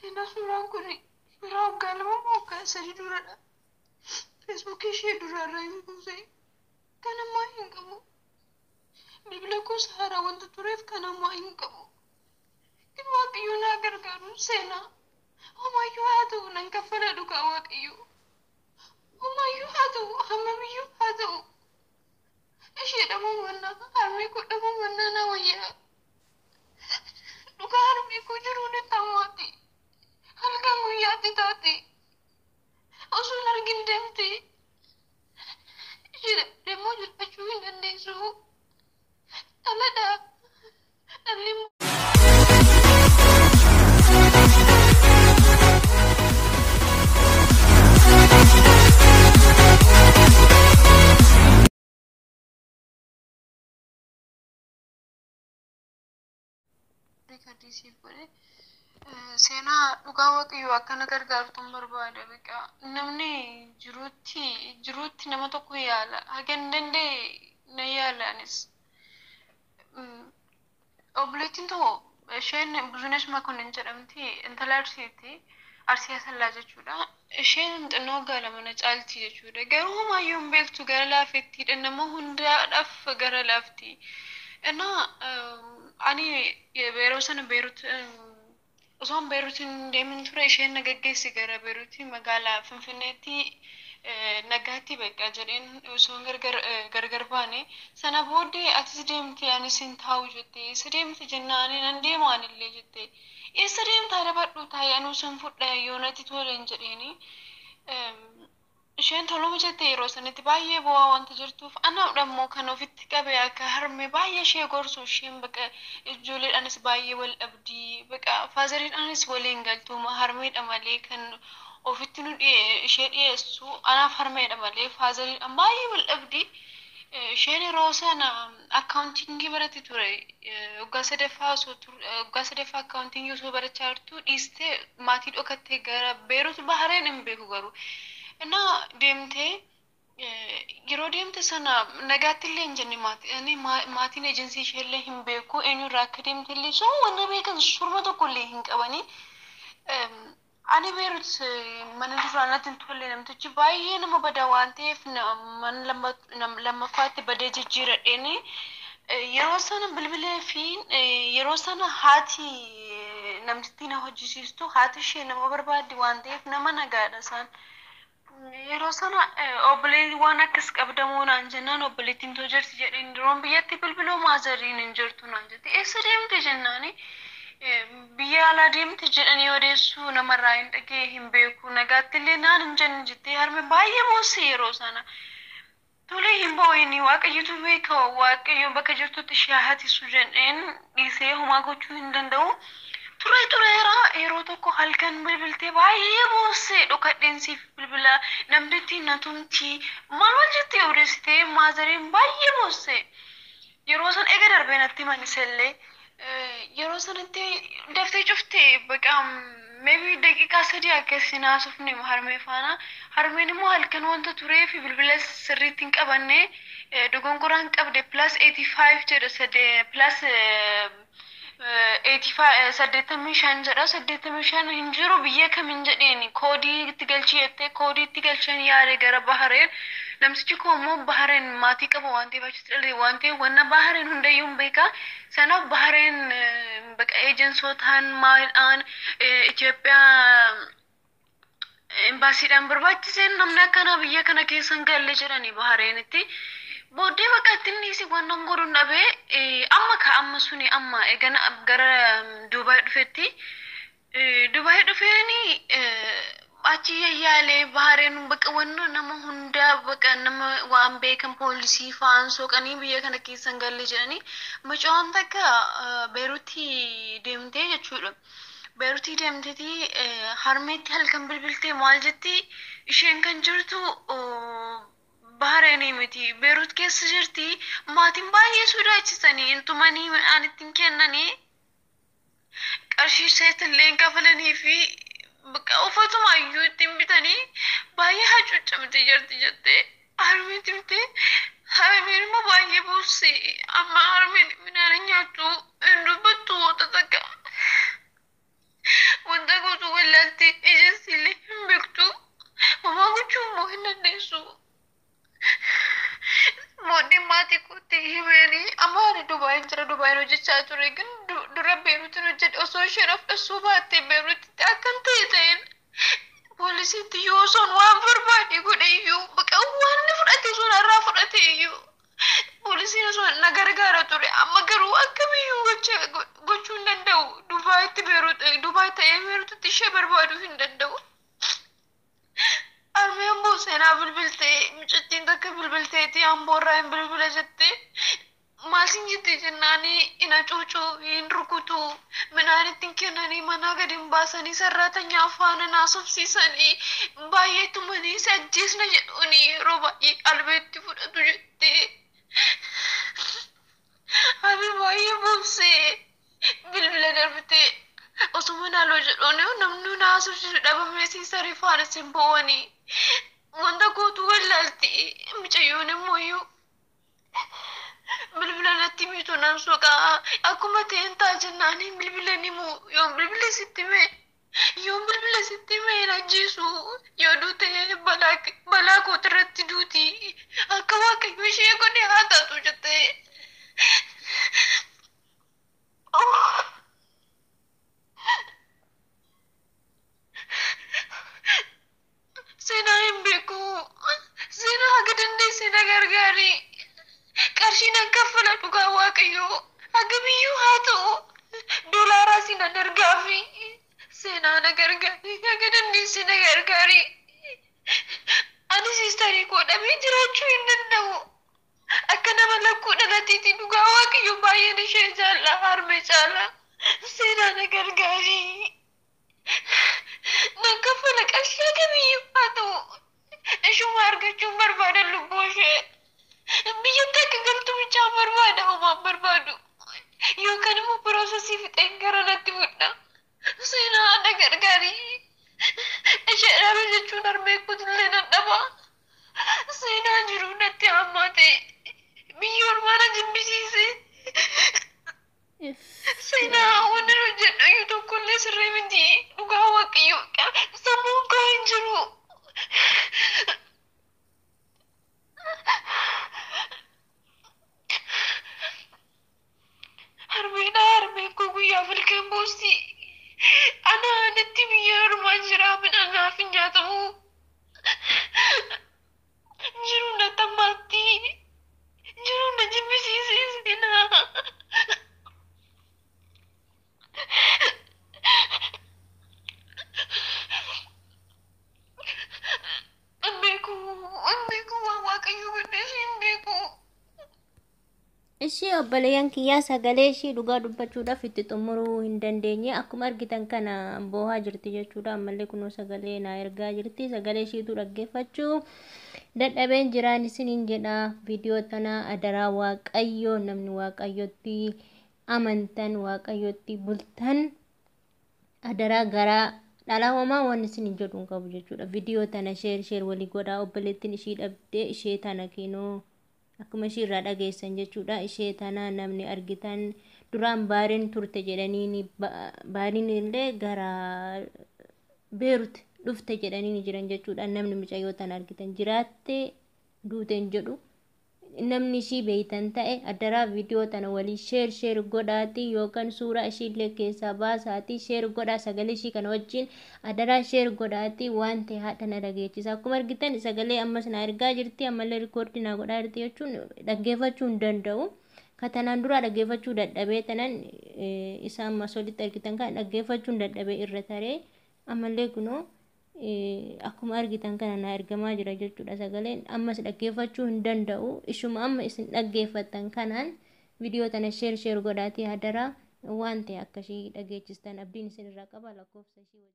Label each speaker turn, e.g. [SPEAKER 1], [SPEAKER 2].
[SPEAKER 1] Seenaa suuraan kun suuraa waggaa lama moo waggaa sadii duradha. Feesbuukii ishee duraarraa hin buuse. Kan ammaa hin qabu. Bilbila gosa haaraa wanta tureef kan ammaa hin qabu. Kan Waaqayyo naa gargaaru seenaa. Homaayyuu haa ta'u nan kaffala dhugaa Waaqayyo. Homaayyuu haa ta'u hammamiyyuu haa ta'u. Ishee dhabuu mannaa harmee koo dhabuu mannaa na wayyaa. Dhugaa harmee koo jiruun itti hammaati. Halkan guyyaatti taate. Osoo argin deemte. Ishee deemmoo jiraachuu hin dandeessu. Dhaladhaa. Dhalli kadisiif godhe seenaa dhugaa Waaqayyo akkana gargaartuun barbaada beekaa namni jiruutti nama tokko yaala hagan danda'e na yaalaanis obboleettiin tokko isheen Buzunesh Makonnin jedhamti intala Arsii Asallaa jechuudha isheen xinnoo gaala mana caalti jechuudha garuu homaayyuu hin beektu gara laafettiidha nama hundaadhaaf gara laafti እና እኔ የቤሮሰን ቤሩት እሷም ቤሩትን እንደምንትረ እሺን ነገገስ ገረ ቤሩት መጋላ ፍንፍኔቲ ነጋቲ በቃ ጀሪን እሷን ገርገር ባኔ ሰናቦዲ አትስደምቲ ያንሲን ታውጅቴ ስደምቲ ጀናኔ እንዴ ማንለ ጀቴ የስደም ታረባዱ ታያኑ ሰንፉዳ የሆነቲ ቶለን ጀሪኒ isheen toluma jettee yeroo sanitti baay'ee bu'aa wanta jirtuuf ana dhammoo kan ofitti qabee akka harmee baay'ee ishee gorsu isheen baqa ijoolleedhaanis baay'ee wal dhabdii baqa faazariidhaanis waliin galtuuma harmeedha malee kan ofitti nu ishee dhiyeessu anaaf harmeedha malee faazariidhaan baay'ee wal dhabdii isheen yeroo sana akkaawuntingii barate ture waggaa sadaffaa akkaawuntingii osoo barachaa jirtu dhiistee maatii dhokattee gara Beerut Bahareen hin beeku garuu እና ደምቴ ይሮዲምት ሰና ነጋትልኝ እንጀኒ ማቲን ኤጀንሲ ሸለ ህምቤኩ ኤኑ ራክደምትልኝ ሶ ወነ ቤከን ሱርመቶ ኮሌ ህንቀበኒ አኒ ቤሩት ማን ዱራናት እንቶለ ነምትች ባዬ ነመ በዳዋንቴፍ ማን ለመፋት በደጅጅረዴኒ የሮሰነ ብልብለ ፊን የሮሰነ ሃቲ ነምስቲና ሆጂሲስቱ ሃትሽ ነመ በርባዲ ዋንቴፍ ነመ ነጋዳሳን yerosana obboleettii waan akkas qabdamuun anjennaan obboleettiin tojerti jedhin duroon biyyatti bilbiloo maazariin hin jirtu naan jette eessa deemte jennaani biyya alaa deemte jedhanii odeessuu namarraa hin dhagee hin beeku nagaattillee naan hin jenne jettee harme baay'ee moosse yeroo sana tolee hin boo'ini waaqayyotu beeka waaqayyo bakka jirtutti shaahatisu jedheen dhiisee homaa gochuu hin danda'u tureera yeroo tokko halkan bilbilte baay'ee moosse dhokadheensiif bilbila namditti natumti maal jettee odeessitee maazariin baay'ee moosse yeroo san ega darbee natti manisellee yeroo sanatti daftee cuftee baqa maybe daqiiqaa sadii akkasiin haasofne harmee faana harmeen immoo halkan wanta turee fi bilbila sirriitti hin qabanne dogongoraan qabde plus 85 jedha sadee plus 85 saddeettamii jedha saddeettamii hinjiru biyya kamin jedheeni koodii itti galchiyette koodii itti galchan yaade gara Bahareen namsichi koommoo Bahareen maatii qaba waan ta'eef achitti dhalee waan ta'eef wanna Bahareen hundayyuu beeka sanaaf Bahareen baqa ejensotaan maaldhaan Itoophiyaa embaasiidhaan barbaachiseen namni akkana biyya kana keessan galle jedhani Bahareenitti Bode bakatini si wannan gurun abe amma ka amma suni amma egana gara Dubai dhufetti Dubai dhufeeni achi yaale Bahareen baqa wanno nama hunda baqa nama waan beekan poolisii faan soqanii biyya kana keessan galle jedhani macoon takka Beerutti deemtee jechuudha Beerutti deemteeti harmeetti halkan bilbiltee maal jetti isheen kan jirtu Bahareen miti Beerut keessa jirti maatiin baay'ee sodaachisanii intumanii midhaan ittiin kennanii qarshii seetillee kafalanii fi baqa ufatuma iyyuu ittiin bitanii baay'ee hacuuccamtee jirti jettee harmeetti miti harmeen immoo baay'ee buusse amma harmeen midhaan nyaattu hin dubbattu wanta takka wanta gochuu Dubai jira Dubai hojjechaa ture ግን dura Beeruutiin hojjedhe osoo isheen of dhasuu baattee Beeruutitti akkan ta'een poolisiitti yoo son waan barbaade godhe iyyuu baqa waan inni fudhate sun irraa fudhate iyyuu poolisiin sun na gargaara ture amma garuu akkamiyyuu gochuu hin danda'u Dubai ta'ee Beeruutitti ishee barbaaduu hin danda'u. Armeen buuseenaa bilbiltee mucattiin takka bilbilteeti amboorraa hin bilbila jettee maalin jettee jennaanii ina cuucuu hin rukutu midhaanittiin kennanii manaa gadi hin baasanii sarraatanya afaan naasofsiisanii baay'eetumanii si ajjeesna jedhuuni yeroo baay'ee qalbeetti fudhatu jettee abi baay'ee buusee bilbila darbitee osuma naaloo jedhuuni namni naasofsiisu dhabamee siisarii faana sin bo'anii wanta gootuu wallaalti mucayyoon immoo iyyuu bilbila natti miitu nan soqaa akkuma ta'een taa jennaanii bilbila nimu yoon bilbila sitti mee ajjeesu yoo duute balaa kootirratti duuti akka waaqayyo ishee godhe haa taatu jettee seenaa hin beeku seenaa haga dandeesse na gargaari qarshiin an kaffala dhugaa waaqayyoo haga biyyuu haa ta'u doolaaraa si nan argaafi seenaa na gargaari haga dandeesse na gargaari ani siistarii koo dhabee jiraachuu hin danda'u akka nama lakkuu dhalateeti dhugaa waaqayyoo baay'een ishee jaalla harme caala seenaa na gargaari nan kaffala qarshii haga biyyuu haa ta'u ishuma argachuun barbaadan lubbuu ishee biyyatti akka galtu bichaa barbaada homaan barbaadu yookaan immoo piroosesii fixeen gara natti fudha seenaa na gargaari ishee dhabe jechuun harmee kutillee nan dhaba seenaa jiruu natti hammaate biyya ormaana jibbisiise seenaa wanni hojjedhu iyyuu tokkollee sirrii miti dhugaa waaqayyoo sammuun koo hin jiru. Harmeen koo guyyaa filkeen boosti ana natti biyya ormaa jira midhaan naaf hin nyaatamu jiruu na tammaatti jiruu na jibbisiise seenaa.
[SPEAKER 2] Ishee obboleeyyan kiyyaa sagalee ishee dhugaa dubbachuudhaaf itti xumuruu hin dandeenye akkuma argitan kana boohaa jirti jechuudha ammallee kunoo sagalee naa ergaa jirti sagalee isheetu dhaggeeffachuu dadhabeen jiraan isiniin jedha viidiyoo tana adaraa waaqayyoo namni waaqayyotti amantan waaqayyotti bultan adaraa garaa dhalaawamaa waan isiniin jedhuun qabu jechuudha viidiyoo tana sheer walii godhaa obboleettiin ishii dhabdee ishee tana keenoo akkuma ishii irraa dhageessan jechuudha ishee tana namni argitan duraan baariin turte jedhanii baariin illee gara Beerut dhufte jedhanii jiran jechuudha namni mucayyoo tana argitan jiraatte duuteen jedhu namni ishii beeytan ta'e adaraa viidiyoo tana walii sheer godhaati yookaan suuraa ishii illee keessaa baasaati sheer godhaa sagalee ishii kana wajjin adaraa sheer godhaati waan ta'e haadha na dhageechisa akkuma argitan sagalee ammas na ergaa jirti ammallee rikoordii na godhaa jirti jechuun dhaggeeffachuu hin danda'u katanaan dura dhaggeeffachuu dadhabee tanan isa ammas walitti argitan kan dhaggeeffachuu dadhabee irra taree ammallee kunoo akkuma argitan kana na ergamaa jira jechuudha sagaleen ammas dhaggeeffachuu hin danda'u ishuma amma isin dhaggeeffattan kanaan viidiyoo tana sheer godhaatii hadaraa waan ta'e akkashii dhageechistan abdiin isin irraa qaba lakkoofsa ishii